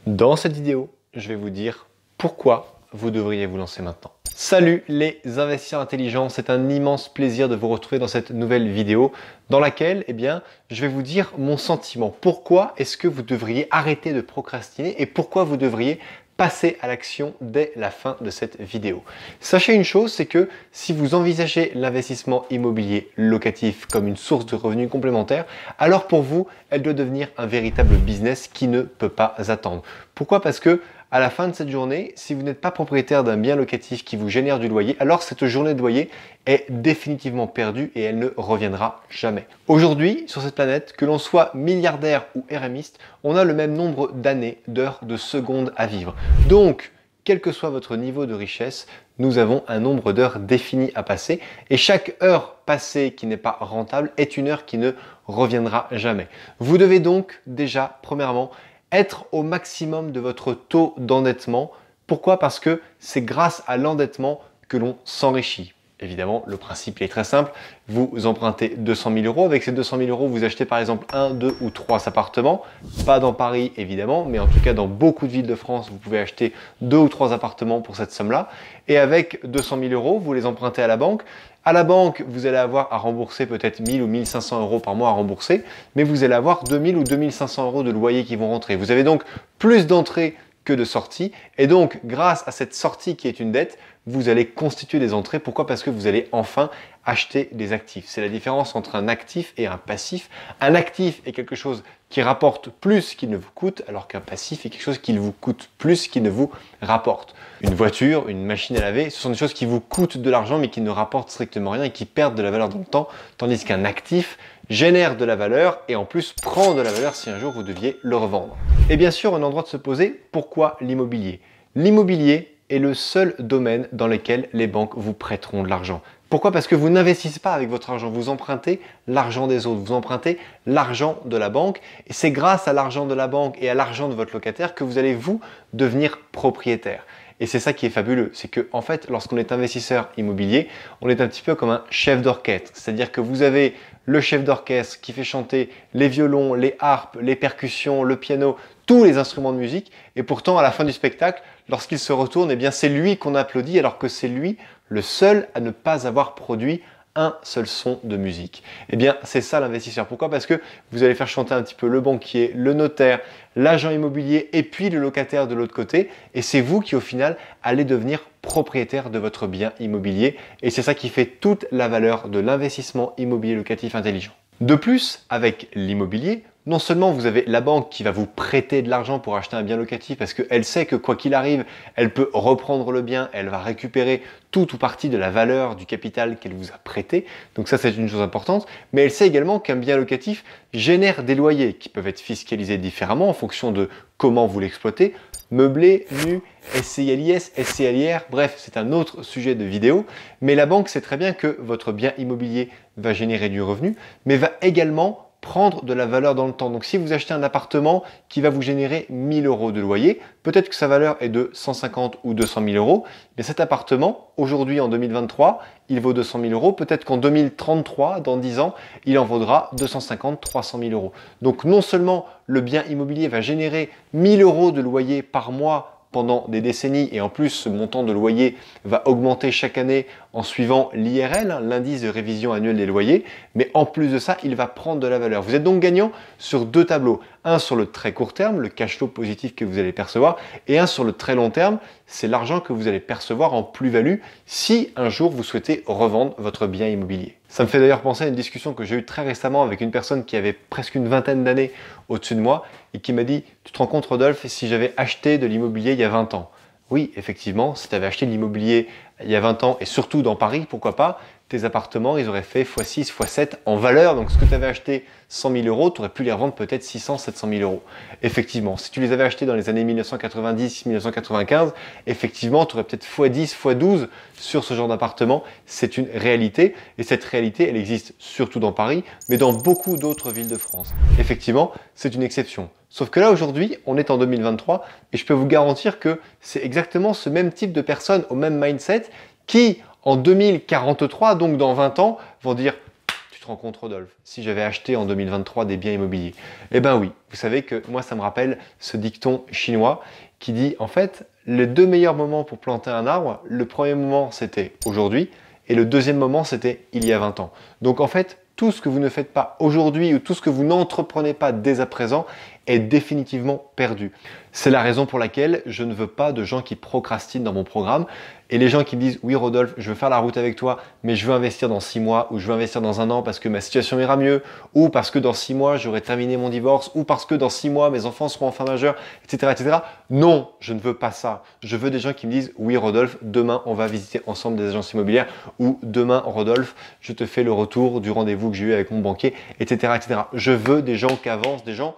Dans cette vidéo, je vais vous dire pourquoi vous devriez vous lancer maintenant. Salut les investisseurs intelligents, c'est un immense plaisir de vous retrouver dans cette nouvelle vidéo dans laquelle je vais vous dire mon sentiment. Pourquoi est-ce que vous devriez arrêter de procrastiner et pourquoi vous devriez passer à l'action dès la fin de cette vidéo. Sachez une chose, c'est que si vous envisagez l'investissement immobilier locatif comme une source de revenus complémentaire, alors pour vous, elle doit devenir un véritable business qui ne peut pas attendre. Pourquoi? Parce que à la fin de cette journée, si vous n'êtes pas propriétaire d'un bien locatif qui vous génère du loyer, alors cette journée de loyer est définitivement perdue et elle ne reviendra jamais. Aujourd'hui, sur cette planète, que l'on soit milliardaire ou RMiste, on a le même nombre d'années, d'heures, de secondes à vivre. Donc, quel que soit votre niveau de richesse, nous avons un nombre d'heures défini à passer et chaque heure passée qui n'est pas rentable est une heure qui ne reviendra jamais. Vous devez donc déjà, premièrement, être au maximum de votre taux d'endettement. Pourquoi? Parce que c'est grâce à l'endettement que l'on s'enrichit. Évidemment, le principe est très simple. Vous empruntez 200 000 euros. Avec ces 200 000 euros, vous achetez par exemple 1, 2 ou 3 appartements. Pas dans Paris, évidemment, mais en tout cas dans beaucoup de villes de France, vous pouvez acheter 2 ou 3 appartements pour cette somme-là. Et avec 200 000 euros, vous les empruntez à la banque. À la banque, vous allez avoir à rembourser peut-être 1000 ou 1500 euros par mois à rembourser, mais vous allez avoir 2000 ou 2500 euros de loyer qui vont rentrer. Vous avez donc plus d'entrées que de sorties, et donc grâce à cette sortie qui est une dette, vous allez constituer des entrées. Pourquoi? Parce que vous allez enfin acheter des actifs. C'est la différence entre un actif et un passif. Un actif est quelque chose qui rapporte plus qu'il ne vous coûte, alors qu'un passif est quelque chose qui vous coûte plus qu'il ne vous rapporte. Une voiture, une machine à laver, ce sont des choses qui vous coûtent de l'argent mais qui ne rapportent strictement rien et qui perdent de la valeur dans le temps, tandis qu'un actif génère de la valeur et en plus prend de la valeur si un jour vous deviez le revendre. Et bien sûr, on a le droit de se poser pourquoi l'immobilier? L'immobilier est le seul domaine dans lequel les banques vous prêteront de l'argent. Pourquoi? Parce que vous n'investissez pas avec votre argent, vous empruntez l'argent des autres, vous empruntez l'argent de la banque et c'est grâce à l'argent de la banque et à l'argent de votre locataire que vous allez vous devenir propriétaire. Et c'est ça qui est fabuleux, c'est que en fait, lorsqu'on est investisseur immobilier, on est un petit peu comme un chef d'orchestre. C'est-à-dire que vous avez le chef d'orchestre qui fait chanter les violons, les harpes, les percussions, le piano, tous les instruments de musique. Et pourtant, à la fin du spectacle, lorsqu'il se retourne, eh bien c'est lui qu'on applaudit alors que c'est lui le seul à ne pas avoir produit un seul son de musique. Eh bien, c'est ça l'investisseur. Pourquoi? Parce que vous allez faire chanter un petit peu le banquier, le notaire, l'agent immobilier et puis le locataire de l'autre côté. Et c'est vous qui, au final, allez devenir propriétaire de votre bien immobilier. Et c'est ça qui fait toute la valeur de l'investissement immobilier locatif intelligent. De plus, avec l'immobilier, non seulement vous avez la banque qui va vous prêter de l'argent pour acheter un bien locatif parce qu'elle sait que quoi qu'il arrive, elle peut reprendre le bien, elle va récupérer tout ou partie de la valeur du capital qu'elle vous a prêté. Donc ça, c'est une chose importante. Mais elle sait également qu'un bien locatif génère des loyers qui peuvent être fiscalisés différemment en fonction de comment vous l'exploitez. Meublé, nu, SCILIS, SCLIR, bref, c'est un autre sujet de vidéo. Mais la banque sait très bien que votre bien immobilier va générer du revenu, mais va également prendre de la valeur dans le temps. Donc si vous achetez un appartement qui va vous générer 1000 euros de loyer, peut-être que sa valeur est de 150 ou 200 000 euros, mais cet appartement, aujourd'hui en 2023, il vaut 200 000 euros, peut-être qu'en 2033, dans 10 ans, il en vaudra 250, 300 000 euros. Donc non seulement le bien immobilier va générer 1000 euros de loyer par mois pendant des décennies et en plus ce montant de loyer va augmenter chaque année en suivant l'IRL, l'indice de révision annuelle des loyers, mais en plus de ça, il va prendre de la valeur. Vous êtes donc gagnant sur deux tableaux, un sur le très court terme, le cash flow positif que vous allez percevoir, et un sur le très long terme, c'est l'argent que vous allez percevoir en plus-value si un jour vous souhaitez revendre votre bien immobilier. Ça me fait d'ailleurs penser à une discussion que j'ai eue très récemment avec une personne qui avait presque une vingtaine d'années au-dessus de moi et qui m'a dit « Tu te rends compte Rodolphe, si j'avais acheté de l'immobilier il y a 20 ans ?» Oui, effectivement, si tu avais acheté de l'immobilier il y a 20 ans et surtout dans Paris, pourquoi pas, tes appartements, ils auraient fait x6, x7 en valeur. Donc, ce que tu avais acheté 100 000 euros, tu aurais pu les revendre peut-être 600, 700 000 euros. Effectivement, si tu les avais achetés dans les années 1990, 1995, effectivement, tu aurais peut-être x10, x12 sur ce genre d'appartement. C'est une réalité. Et cette réalité, elle existe surtout dans Paris, mais dans beaucoup d'autres villes de France. Effectivement, c'est une exception. Sauf que là, aujourd'hui, on est en 2023 et je peux vous garantir que c'est exactement ce même type de personnes au même mindset qui, en 2043, donc dans 20 ans, vont dire « Tu te te rends compte, Rodolphe, si j'avais acheté en 2023 des biens immobiliers? Eh ben oui, vous savez que moi, ça me rappelle ce dicton chinois qui dit, en fait, les deux meilleurs moments pour planter un arbre, le premier moment, c'était aujourd'hui, et le deuxième moment, c'était il y a 20 ans. Donc en fait, tout ce que vous ne faites pas aujourd'hui ou tout ce que vous n'entreprenez pas dès à présent est définitivement perdu. C'est la raison pour laquelle je ne veux pas de gens qui procrastinent dans mon programme. Et les gens qui me disent « Oui Rodolphe, je veux faire la route avec toi, mais je veux investir dans 6 mois ou je veux investir dans 1 an parce que ma situation ira mieux ou parce que dans 6 mois j'aurai terminé mon divorce ou parce que dans 6 mois mes enfants seront enfin majeurs, etc. etc. » Non, je ne veux pas ça. Je veux des gens qui me disent « Oui Rodolphe, demain on va visiter ensemble des agences immobilières ou demain Rodolphe, je te fais le retour du rendez-vous que j'ai eu avec mon banquier, etc. etc. » Je veux des gens qui avancent, des gens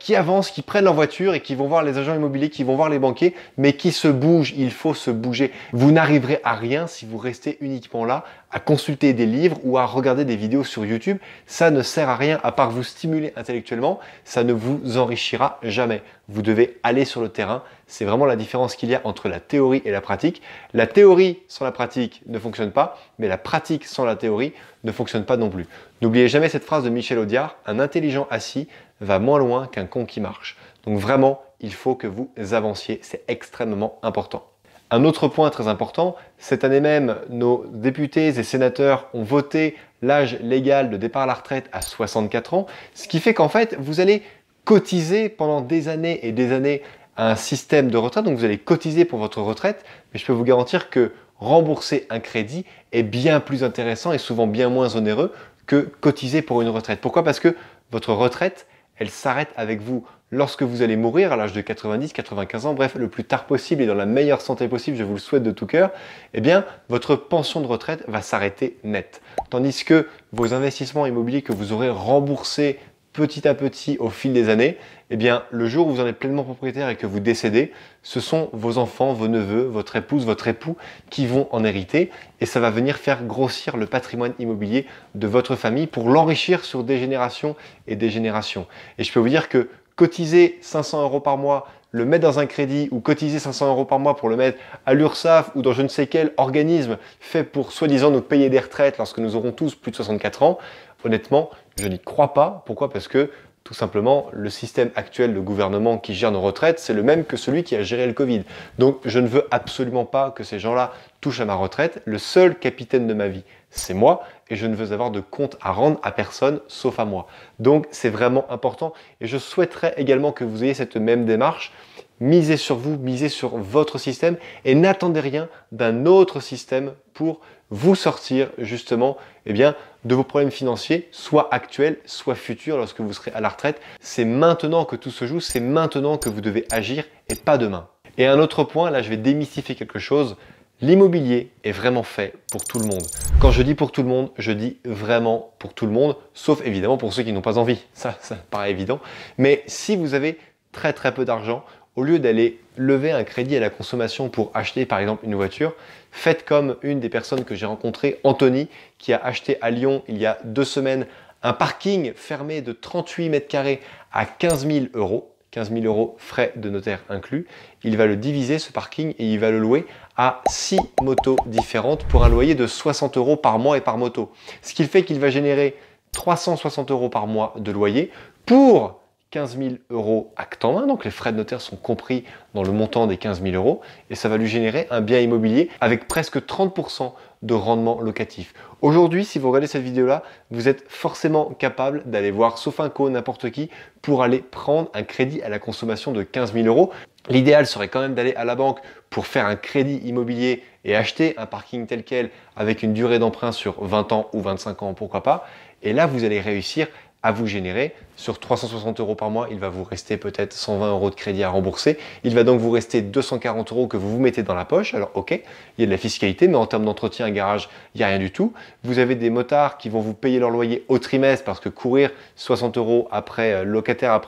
qui avancent, qui prennent leur voiture et qui vont voir les agents immobiliers, qui vont voir les banquiers, mais qui se bougent. Il faut se bouger. Vous n'arriverez à rien si vous restez uniquement là à consulter des livres ou à regarder des vidéos sur YouTube. Ça ne sert à rien à part vous stimuler intellectuellement. Ça ne vous enrichira jamais. Vous devez aller sur le terrain. C'est vraiment la différence qu'il y a entre la théorie et la pratique. La théorie sans la pratique ne fonctionne pas, mais la pratique sans la théorie ne fonctionne pas non plus. N'oubliez jamais cette phrase de Michel Audiard, un intelligent assis va moins loin qu'un con qui marche. Donc vraiment, il faut que vous avanciez, c'est extrêmement important. Un autre point très important, cette année même, nos députés et sénateurs ont voté l'âge légal de départ à la retraite à 64 ans, ce qui fait qu'en fait, vous allez cotiser pendant des années et des années à un système de retraite, donc vous allez cotiser pour votre retraite, mais je peux vous garantir que rembourser un crédit est bien plus intéressant et souvent bien moins onéreux que cotiser pour une retraite. Pourquoi? Parce que votre retraite, elle s'arrête avec vous lorsque vous allez mourir à l'âge de 90, 95 ans, bref, le plus tard possible et dans la meilleure santé possible, je vous le souhaite de tout cœur, eh bien, votre pension de retraite va s'arrêter net. Tandis que vos investissements immobiliers que vous aurez remboursés petit à petit au fil des années, eh bien, le jour où vous en êtes pleinement propriétaire et que vous décédez, ce sont vos enfants, vos neveux, votre épouse, votre époux qui vont en hériter et ça va venir faire grossir le patrimoine immobilier de votre famille pour l'enrichir sur des générations et des générations. Et je peux vous dire que cotiser 500 € par mois, le mettre dans un crédit ou cotiser 500 € par mois pour le mettre à l'URSSAF ou dans je ne sais quel organisme fait pour soi-disant nous payer des retraites lorsque nous aurons tous plus de 64 ans, honnêtement, je n'y crois pas. Pourquoi? Parce que tout simplement, le système actuel de gouvernement qui gère nos retraites, c'est le même que celui qui a géré le Covid. Donc, je ne veux absolument pas que ces gens-là touchent à ma retraite. Le seul capitaine de ma vie, c'est moi et je ne veux avoir de compte à rendre à personne sauf à moi. Donc, c'est vraiment important et je souhaiterais également que vous ayez cette même démarche. Misez sur vous, misez sur votre système et n'attendez rien d'un autre système pour vous sortir justement de vos problèmes financiers, soit actuels, soit futurs lorsque vous serez à la retraite. C'est maintenant que tout se joue, c'est maintenant que vous devez agir et pas demain. Et un autre point, là je vais démystifier quelque chose, l'immobilier est vraiment fait pour tout le monde. Quand je dis pour tout le monde, je dis vraiment pour tout le monde, sauf évidemment pour ceux qui n'ont pas envie, ça paraît évident. Mais si vous avez très peu d'argent, au lieu d'aller lever un crédit à la consommation pour acheter par exemple une voiture, faites comme une des personnes que j'ai rencontrées, Anthony, qui a acheté à Lyon il y a 2 semaines un parking fermé de 38 mètres carrés à 15 000 €. 15 000 € frais de notaire inclus. Il va le diviser ce parking et il va le louer à 6 motos différentes pour un loyer de 60 € par mois et par moto. Ce qui fait qu'il va générer 360 € par mois de loyer pour 15 000 € acte en main, donc les frais de notaire sont compris dans le montant des 15 000 € et ça va lui générer un bien immobilier avec presque 30% de rendement locatif. Aujourd'hui, si vous regardez cette vidéo-là, vous êtes forcément capable d'aller voir Sofinco, n'importe qui, pour aller prendre un crédit à la consommation de 15 000 €. L'idéal serait quand même d'aller à la banque pour faire un crédit immobilier et acheter un parking tel quel avec une durée d'emprunt sur 20 ans ou 25 ans, pourquoi pas. Et là, vous allez réussir à vous générer. Sur 360 € par mois, il va vous rester peut-être 120 € de crédit à rembourser. Il va donc vous rester 240 € que vous vous mettez dans la poche. Alors ok, il y a de la fiscalité, mais en termes d'entretien, un garage, il n'y a rien du tout. Vous avez des motards qui vont vous payer leur loyer au trimestre parce que courir 60 € après locataire,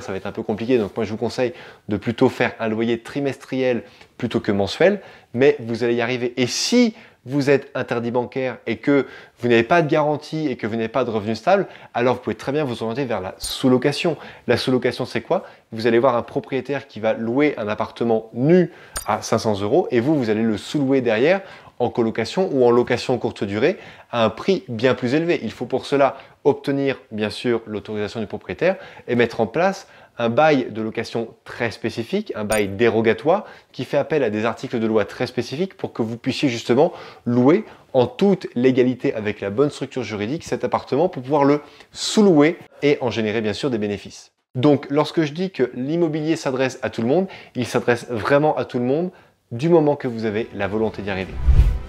ça va être un peu compliqué. Donc moi, je vous conseille de plutôt faire un loyer trimestriel plutôt que mensuel, mais vous allez y arriver. Et si vous êtes interdit bancaire et que vous n'avez pas de garantie et que vous n'avez pas de revenu stable, alors vous pouvez très bien vous orienter vers la sous-location. La sous-location, c'est quoi? Vous allez voir un propriétaire qui va louer un appartement nu à 500 € et vous allez le sous-louer derrière en colocation ou en location courte durée à un prix bien plus élevé. Il faut pour cela obtenir bien sûr l'autorisation du propriétaire et mettre en place un bail de location très spécifique, un bail dérogatoire qui fait appel à des articles de loi très spécifiques pour que vous puissiez justement louer en toute légalité avec la bonne structure juridique cet appartement pour pouvoir le sous-louer et en générer bien sûr des bénéfices. Donc lorsque je dis que l'immobilier s'adresse à tout le monde, il s'adresse vraiment à tout le monde du moment que vous avez la volonté d'y arriver.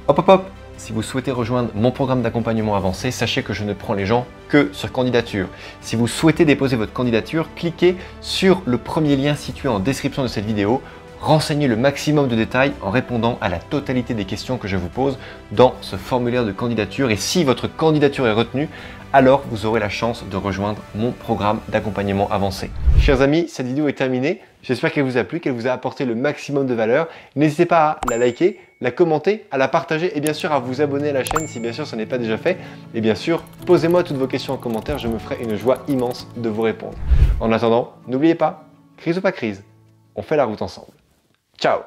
Hop hop hop! Si vous souhaitez rejoindre mon programme d'accompagnement avancé, sachez que je ne prends les gens que sur candidature. Si vous souhaitez déposer votre candidature, cliquez sur le premier lien situé en description de cette vidéo. Renseignez le maximum de détails en répondant à la totalité des questions que je vous pose dans ce formulaire de candidature. Et si votre candidature est retenue, alors vous aurez la chance de rejoindre mon programme d'accompagnement avancé. Chers amis, cette vidéo est terminée. J'espère qu'elle vous a plu, qu'elle vous a apporté le maximum de valeur. N'hésitez pas à la liker, la commenter, à la partager et bien sûr à vous abonner à la chaîne si bien sûr ce n'est pas déjà fait. Et bien sûr, posez-moi toutes vos questions en commentaire, je me ferai une joie immense de vous répondre. En attendant, n'oubliez pas, crise ou pas crise, on fait la route ensemble. Ciao!